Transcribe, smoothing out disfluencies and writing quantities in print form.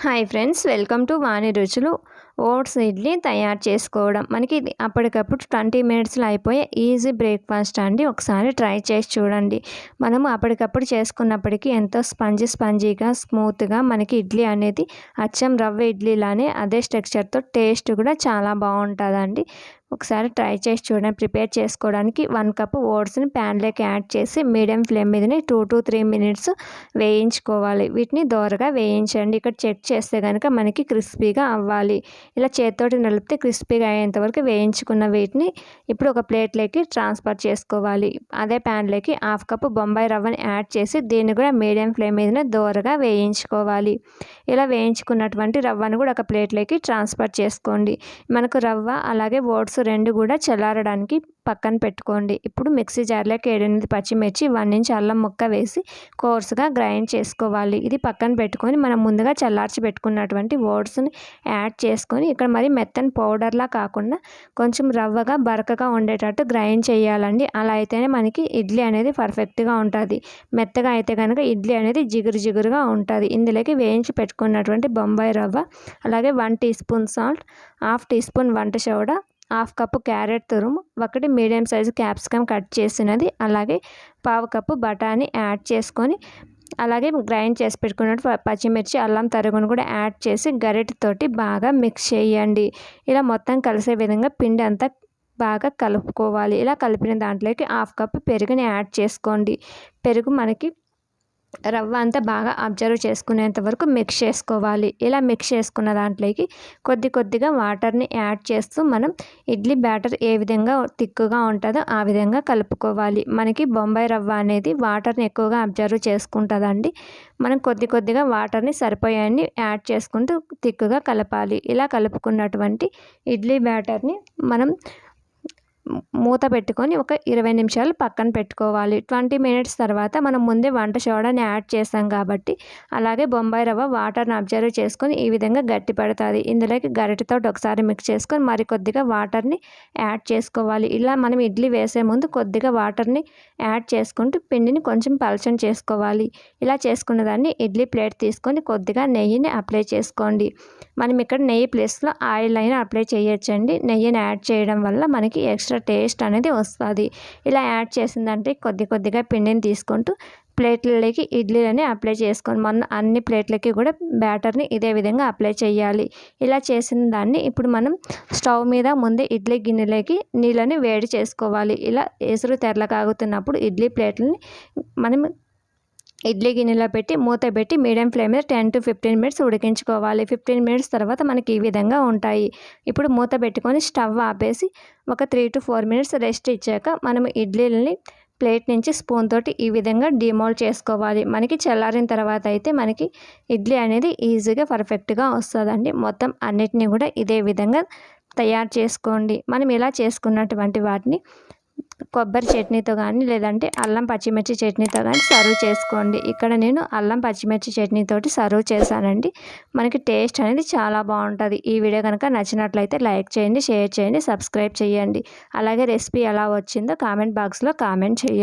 Hi friends, welcome to వాణి రుచులు. Oats idli తయారు చేసుకోవడం మనకి ఇది అప్పటికప్పుడు 20 మినిట్స్లో అయిపోయే ఈజీ బ్రేక్ఫాస్ట్ అండి. ఒకసారి ట్రై చేసి చూడండి. మనము అప్పటికప్పుడు చేసుకున్నప్పటికీ ఎంతో స్పంజీగా స్మూత్గా మనకి ఇడ్లీ అనేది అచ్చం రవ్వ ఇడ్లీలానే అదే స్ట్రక్చర్తో టేస్ట్ కూడా చాలా బాగుంటుందండి. ఒకసారి ట్రై చేసి చూడండి. ప్రిపేర్ చేసుకోవడానికి 1 కప్ ఓట్స్ని ప్యాన్లోకి యాడ్ చేసి మీడియం ఫ్లేమ్ మీదనే 2 to 3 మినిట్స్ వేయించుకోవాలి. వీటిని దోరగా వేయించండి. ఇక్కడ చెక్ చేస్తే కనుక మనకి క్రిస్పీగా అవ్వాలి. ఇలా చేతితోటి నలిపితే క్రిస్పీగా అయ్యేంత వరకు వేయించుకున్న వీటిని ఇప్పుడు ఒక ప్లేట్లోకి ట్రాన్స్ఫర్ చేసుకోవాలి. అదే ప్యాన్లోకి 1/2 కప్ బొంబాయి రవ్వని యాడ్ చేసి దీన్ని కూడా మీడియం ఫ్లేమ్ మీదనే దోరగా వేయించుకోవాలి. ఇలా వేయించుకున్నటువంటి రవ్వను కూడా ఒక ప్లేట్లోకి ట్రాన్స్ఫర్ చేసుకోండి. మనకు రవ్వ అలాగే ఓట్స్ రెండు కూడా చల్లారడానికి పక్కన పెట్టుకోండి. ఇప్పుడు మిక్సీ జార్లోకి 7-8 పచ్చిమిర్చి 1 ఇంచ్ అల్లం ముక్క వేసి కోర్సుగా గ్రైండ్ చేసుకోవాలి. ఇది పక్కన పెట్టుకొని మనం ముందుగా చల్లార్చి పెట్టుకున్నటువంటి ఓట్స్ని యాడ్ చేసుకొని ఇక్కడ మరి మెత్తని పౌడర్లా కాకుండా కొంచెం రవ్వగా బరకగా ఉండేటట్టు గ్రైండ్ చేయాలండి. అలా అయితేనే మనకి ఇడ్లీ అనేది పర్ఫెక్ట్గా ఉంటుంది. మెత్తగా అయితే కనుక ఇడ్లీ అనేది జిగురుగా ఉంటుంది. ఇందులోకి వేయించి పెట్టుకున్నటువంటి బొంబాయి రవ్వ, అలాగే 1 teaspoon salt, 1/2 teaspoon వంట సోడా, 1/2 కప్పు క్యారెట్ తురుము, 1 మీడియం సైజు క్యాప్సికమ్ కట్ చేసినది, అలాగే 1/2 కప్పు బఠానీ యాడ్ చేసుకొని అలాగే గ్రైండ్ చేసి పెట్టుకున్నట్టు పచ్చిమిర్చి అల్లం తరుగును కూడా యాడ్ చేసి గరిటెతోటి బాగా మిక్స్ చేయండి. ఇలా మొత్తం కలిసే విధంగా పిండి అంతా బాగా కలుపుకోవాలి. ఇలా కలిపిన దాంట్లోకి 1/2 కప్పు పెరుగుని యాడ్ చేసుకోండి. పెరుగు మనకి రవ్వ అంతా బాగా అబ్జర్వ్ చేసుకునేంత వరకు మిక్స్ చేసుకోవాలి. ఇలా మిక్స్ చేసుకున్న దాంట్లోకి కొద్దిగా వాటర్ని యాడ్ చేస్తూ మనం ఇడ్లీ బ్యాటర్ ఏ విధంగా తిక్కుగా ఉంటుందో ఆ విధంగా కలుపుకోవాలి. మనకి బొంబాయి రవ్వ అనేది వాటర్ని ఎక్కువగా అబ్జర్వ్ చేసుకుంటుందండి. మనం కొద్దిగా వాటర్ని సరిపోయాన్ని యాడ్ చేసుకుంటూ తిక్కుగా కలపాలి. ఇలా కలుపుకున్నటువంటి ఇడ్లీ బ్యాటర్ని మనం మూత పెట్టుకొని ఒక 20 నిమిషాలు పక్కన పెట్టుకోవాలి. 20 మినిట్స్ తర్వాత మనం ముందే వంట సోడాని యాడ్ చేస్తాం కాబట్టి అలాగే బొంబాయి రవ్వ వాటర్ని అబ్జర్వ్ చేసుకొని ఈ విధంగా గట్టి పడుతుంది. ఇందులోకి గరిటెతో ఒకసారి మిక్స్ చేసుకొని మరి కొద్దిగా వాటర్ని యాడ్ చేసుకోవాలి. ఇలా మనం ఇడ్లీ వేసే ముందు కొద్దిగా వాటర్ని యాడ్ చేసుకుంటూ పిండిని కొంచెం పలచన చేసుకోవాలి. ఇలా చేసుకున్న దాన్ని ఇడ్లీ ప్లేట్ తీసుకొని కొద్దిగా నెయ్యిని అప్లై చేసుకోండి. మనం ఇక్కడ నెయ్యి ప్లేస్లో ఆయిల్ అయినా అప్లై చేయొచ్చండి. నెయ్యిని యాడ్ చేయడం వల్ల మనకి ఎక్స్ట్రా టేస్ట్ అనేది వస్తుంది. ఇలా యాడ్ చేసిందంటే కొద్దిగా పిండిని తీసుకుంటూ ప్లేట్లలోకి ఇడ్లీలని అప్లై చేసుకొని మన అన్ని ప్లేట్లకి కూడా బ్యాటర్ని ఇదే విధంగా అప్లై చేయాలి. ఇలా చేసిన దాన్ని ఇప్పుడు మనం స్టవ్ మీద ముందే ఇడ్లీ గిన్నెలోకి నీళ్ళని వేడి చేసుకోవాలి. ఇలా ఎసురు తెరలకాగుతున్నప్పుడు ఇడ్లీ ప్లేట్లని మనం ఇడ్లీ గిన్నెలో పెట్టి మూత పెట్టి మీడియం ఫ్లేమ్ మీద 10 to 15 మినిట్స్ ఉడికించుకోవాలి. 15 మినిట్స్ తర్వాత మనకి ఈ విధంగా ఉంటాయి. ఇప్పుడు మూత పెట్టుకొని స్టవ్ ఆపేసి ఒక 3 to 4 మినిట్స్ రెస్ట్ ఇచ్చాక మనం ఇడ్లీలని ప్లేట్ నుంచి స్పూన్ తోటి ఈ విధంగా డిమోల్డ్ చేసుకోవాలి. మనకి చల్లారిన తర్వాత అయితే మనకి ఇడ్లీ అనేది ఈజీగా పర్ఫెక్ట్గా వస్తుందండి. మొత్తం అన్నిటినీ కూడా ఇదే విధంగా తయారు చేసుకోండి. మనం ఇలా చేసుకున్నటువంటి వాటిని కొబ్బరి చట్నీతో కానీ లేదంటే అల్లం పచ్చిమిర్చి చట్నీతో కానీ సర్వ్ చేసుకోండి. ఇక్కడ నేను అల్లం పచ్చిమిర్చి చట్నీతోటి సర్వ్ చేశానండి. మనకి టేస్ట్ అనేది చాలా బాగుంటుంది. ఈ వీడియో కనుక నచ్చినట్లయితే లైక్ చేయండి, షేర్ చేయండి, సబ్స్క్రైబ్ చేయండి. అలాగే రెసిపీ ఎలా వచ్చిందో కామెంట్ బాక్స్లో కామెంట్ చేయండి.